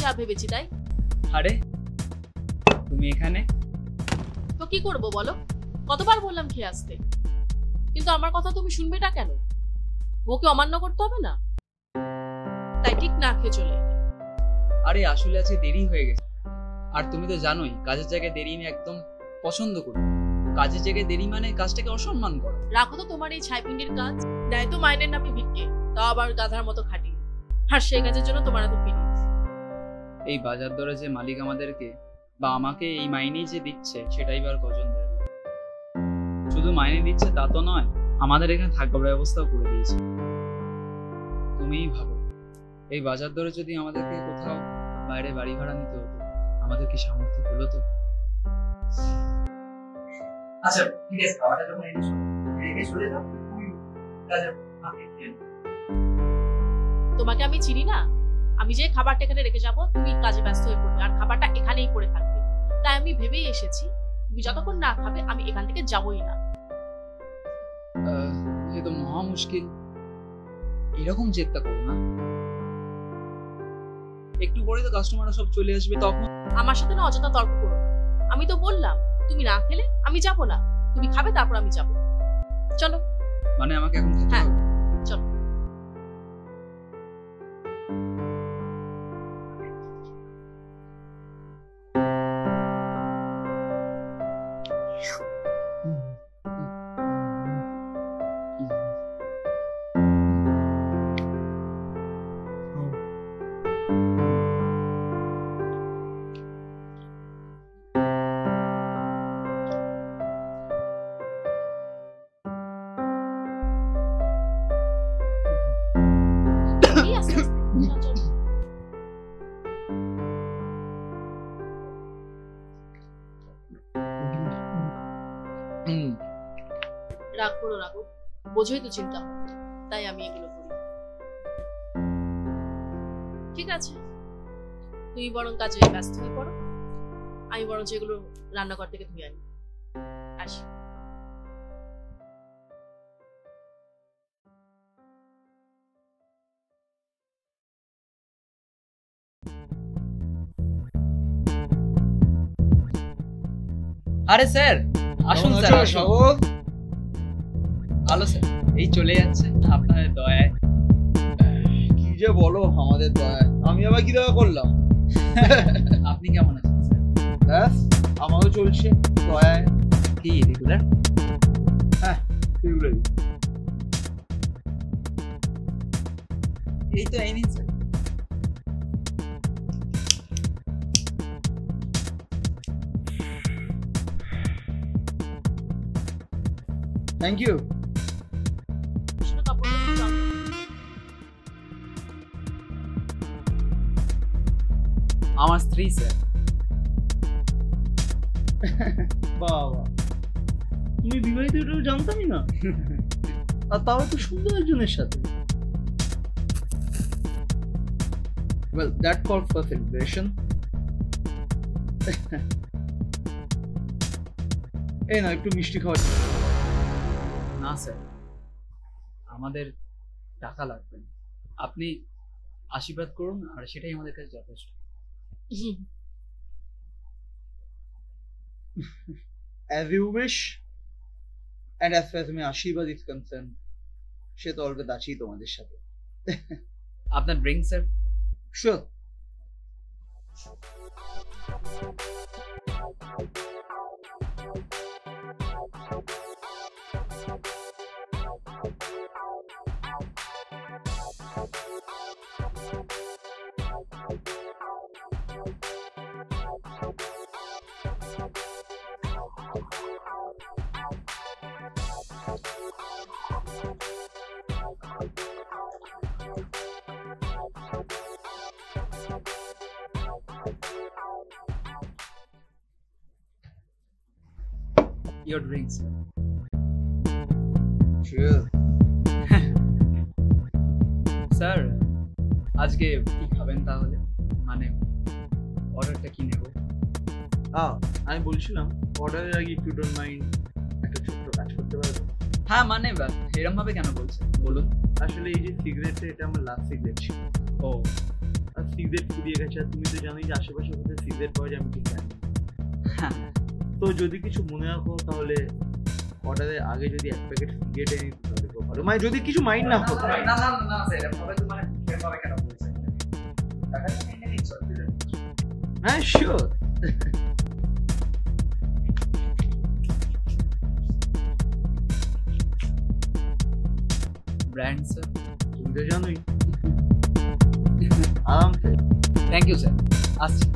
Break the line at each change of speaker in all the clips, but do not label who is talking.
যা ভেবেছি তাই।
আরে তুমি এখানে?
তো কি করব বলো, কতবার বললাম খেয়ে আসতে, কিন্তু আমার কথা তুমি শুনবেটা কেন? ওকে অমান্য করতে হবে না, তাই ঠিক না খেয়ে চলে।
আরে আসলে আজকে দেরি হয়ে গেছে, আর তুমি তো জানোই কাজের জায়গায় দেরি আমি একদম পছন্দ করি। কাজের জায়গায় দেরি মানে কাজটাকে অসম্মান করা।
রাখো তো তোমার এই ছাইপিন্ডির কাজ, দেয় তো মাইনের নামে ভিক্ষে, তাও আবার গাধার মতো খাটিয়ে, আর সেই কাজের জন্য তোমার এত ফিলিংস।
এই বাজার দরে যে মালিক আমাদেরকে বা আমাকে এই মাইনেই যে দিচ্ছে সেটাই বার কজন দেয়। শুধু মাইনে দিচ্ছে তা তো নয়, আমাদের এখানে থাকার ব্যবস্থাও করে দিয়েছে। তুমিই ভাবো, এই বাজার দরে যদি আমাদেরকে কোথাও বাইরে বাড়ি ভাড়া নিতে হতো, আমাদের কি সামর্থ্য হলো? তো
আচ্ছা ঠিক আছে, খাওয়াটা যখন এনেছো রেখে চলে যাও, তুমি কাজের ফাঁকে খেয়ে নাও।
তোমাকে আমি চিনি না, আমি যে খাবারটা এখানে রেখে যাব তুমি কাজে ব্যস্ত হয়ে পড়বে আর খাবারটা এখানেই পড়ে থাকবে, তাই আমি ভেবেই এসেছি তুমি যতক্ষণ না খাবে আমি এখান থেকে যাবই না।
এ তো মহা মুশকিল, এরকম চেষ্টা করো না। একটু পরে তো কাস্টমাররা সব চলে আসবে, তখন
আমার সাথে না অযথা তর্ক করো না, আমি তো বললাম তুমি না খেলে আমি যাব না, তুমি খাবে তারপর আমি যাব। চলো।
মানে আমাকে এখন খেতে
হ্যাঁ,
হবে?
চলো। এই আস্তে আস্তে, চলো, চলো। রাগ করো রাখো, বোঝোই তো চিন্তা হয়, তাই আমি এগুলো করি। ঠিক আছে, তুমি বরং কাজে ব্যস্ত হয়ে পড়ো, আমি বরং যেগুলো রান্নাঘর থেকে ধুয়ে আনি। আসি।
আরে স্যার আসুন
কেমন
স্যার,
আছো,
আসুন।
স্বাগত।
ভালো স্যার, এই চলে যাচ্ছে আপনাদের দয়ায়।
কি যে বলো আমাদের দয়ায়, আমি আবার কি দয়া করলাম?
আপনি কেমন আছেন স্যার?
ব্যাস আমারও চলছে দয়ায়।
কি রেগুলার?
হ্যাঁ এগুলোই।
এই তো এই নিন স্যার।
Thank you.
শুনো, কাপড়গুলো একটু দাও।
আমার স্ত্রী স্যার।
বাবা, তুমি বিবাহিত এটাও জানতামই না, আর তাও একটু সুন্দর একজনের সাথে। Well, that called for celebration. এই না একটু মিষ্টি খাওয়া।
না স্যার, আমাদের টাকা লাগবে না, আপনি আশীর্বাদ করুন আর সেটাই আমাদের কাছে যথেষ্ট।
As you wish, and as far as my আশীর্বাদ is concerned, সে তো অলরেডি আছি তোমাদের সাথে।
আপনার drink sir?
Sure.
Your drink sir.
Sure.
Sir আজকে কি খাবেন তাহলে, মানে অর্ডারটা কি নেব?
আমি বলছিলাম অর্ডারের আগে ইফ ইউ ডোন্ট মাইন্ড একটা ছোট্ট কাজ করতে পারবো?
হ্যাঁ মানে এরকম ভাবে কেন বলছেন বলুন।
আসলে এই যে সিগারেটটা, এটা আমার লাস্ট সিগারেট ছিল।
ও
আর সিজেড ফুরিয়ে গেছে, আর তুমি তো জানোই যে আশেপাশে কোথায় সিজেড পাওয়া যায় আমি ঠিক জানি না। তো যদি কিছু মনে রাখো তাহলে অর্ডারের আগে যদি এক প্যাকেট সিজেড এনে দিতে তাহলে খুব ভালো, মানে যদি কিছু মাইন্ড না করো।
না না না স্যার, এভাবে তো মানে এভাবে কেন বলছেন? টাকা এনে দিচ্ছ?
হ্যাঁ শিওর।
Brand sir.
তুমি তো জানোই। আরামসে।
থ্যাংক ইউ স্যার, আসছি।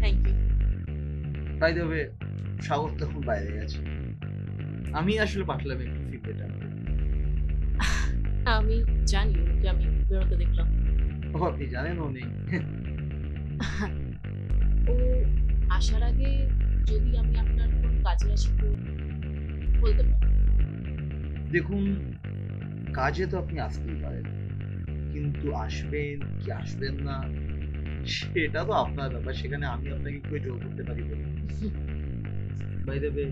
Thank you.
By the way, Sagar তখন বাইরে গেছে, আমি আসলে পাঠালাম একটু সিগারেট আনতে।
আমি জানি ওকে আমি বেরোতে দেখলাম।
ও আপনি জানেন ও নেই?
ও আসার আগে যদি আমি আপনার কোন কাজে আসি তো বলতে পারি।
দেখুন, কাজে তো আপনি আসতেই পারেন, কিন্তু আসবেন কি আসবেন না সেটা তো আপনার ব্যাপার, সেখানে আমি আপনাকে কেউ জোর করতে পারি বলে। বাই দ্য ওয়ে,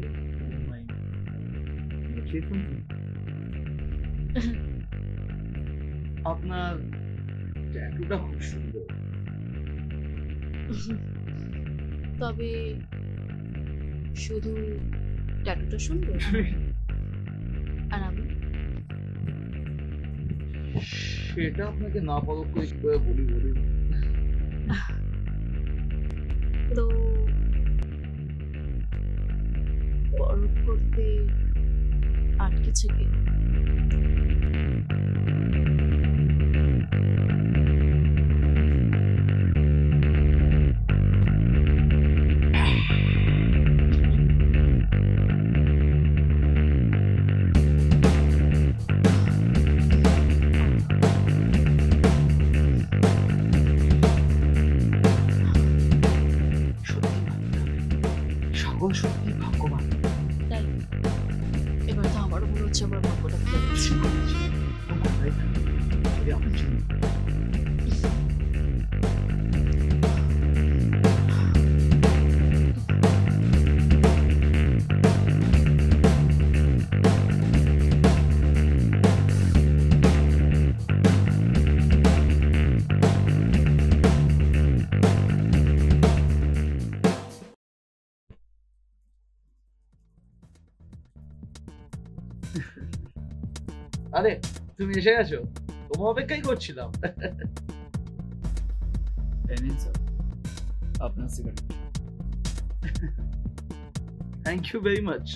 আপনার ট্যাটুটা খুব সুন্দর।
তবে শুধু ট্যাটুটা সুন্দর আর আমি
সেটা আপনাকে না পরখ করে কি করে বলি বলুন।
তো পরখ করতে আটকেছে কে?
সাগর সত্যি ভাগ্যবান।
তাই এবার তো আমারও মনে হচ্ছে আমার ভাগ্যটা খুলে গেছে।
আমার জন্য আরে তুমি এসে গেছো, তোমার অপেক্ষাই করছিলাম।
এই নিন স্যার আপনার cigarette.
Thank you very much.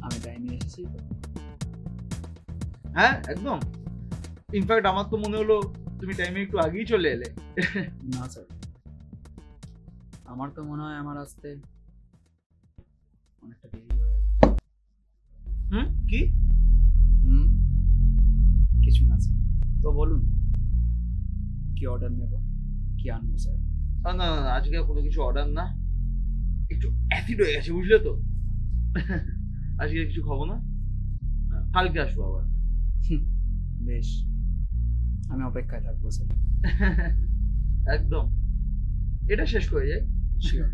আমি টাইমে এসেছি তো?
হ্যাঁ একদম, ইনফ্যাক্ট আমার তো মনে হলো তুমি টাইমে একটু আগেই চলে এলে।
না স্যার, আমার তো মনে হয় আমার আসতে অনেকটা দেরি হয়ে গেল।
কি?
কিছু না স্যার, তো বলুন কি অর্ডার নেব, কি আনবো স্যার?
না না না, আজকে কোনো কিছু অর্ডার না, একটু অ্যাসিড হয়ে গেছে বুঝলে তো। আজকে কিছু খাবো না, কালকে আসবো আবার।
বেশ, আমি অপেক্ষায় থাকবো স্যার।
একদম, এটা শেষ করে যাই।
শিওর।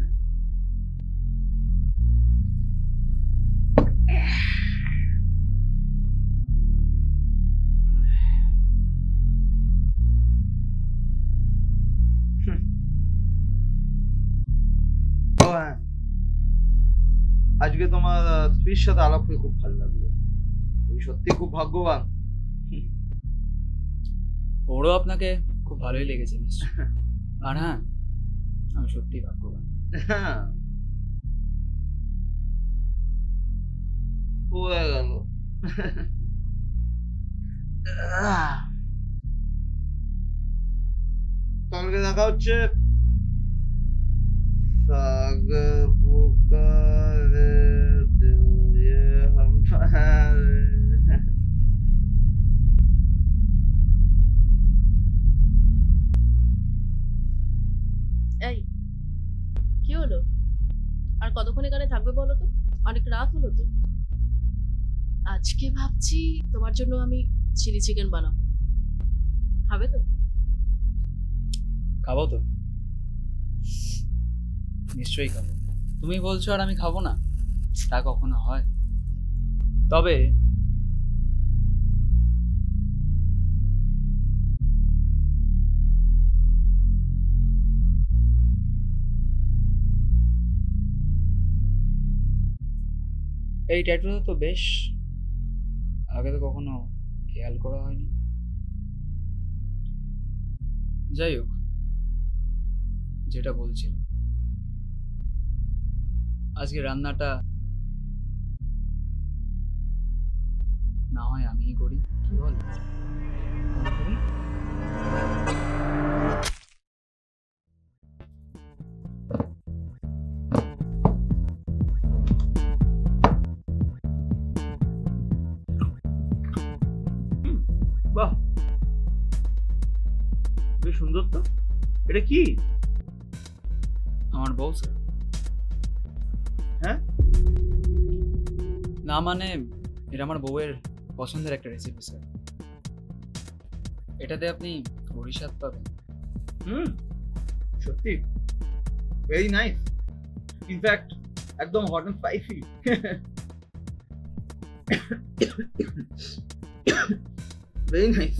ও হ্যাঁ, আজকে তোমার স্ত্রীর সাথে আলাপ করে খুব ভালো লাগলো, তুমি সত্যি খুব ভাগ্যবান।
ওরও আপনাকে খুব ভালোই লেগেছে নিশ্চয়। আর হ্যাঁ, আমি সত্যি ভাগ্যবান।
হ্যাঁ, ও হয়ে গেল। কালকে দেখা হচ্ছে। सागर पुकारे दिल ये
এখানে থাকবে বলো তো? অনেক রাত হলো তো। আজকে ভাবছি তোমার জন্য আমি চিলি চিকেন বানাবো, খাবে তো?
খাবো তো, নিশ্চয়ই খাবো। তুমি বলছো আর আমি খাবো না, তা কখনো হয়? তবে এই ট্যাটুটা তো বেশ, আগে তো কখনো খেয়াল করা হয়নি। যাই হোক, যেটা বলছিলাম, আজকে রান্নাটা না হয় আমিই করি, কি বল? করি?
বাহ, বেশ সুন্দর তো। এটা কি?
আমার বউ স্যার।
হ্যাঁ?
না মানে, এটা আমার বউয়ের পছন্দের একটা রেসিপি স্যার। এটাতে আপনি বড়ি স্বাদ পাবেন।
সত্যি ভেরি নাইস, ইনফ্যাক্ট একদম hot and spicy. Very nice.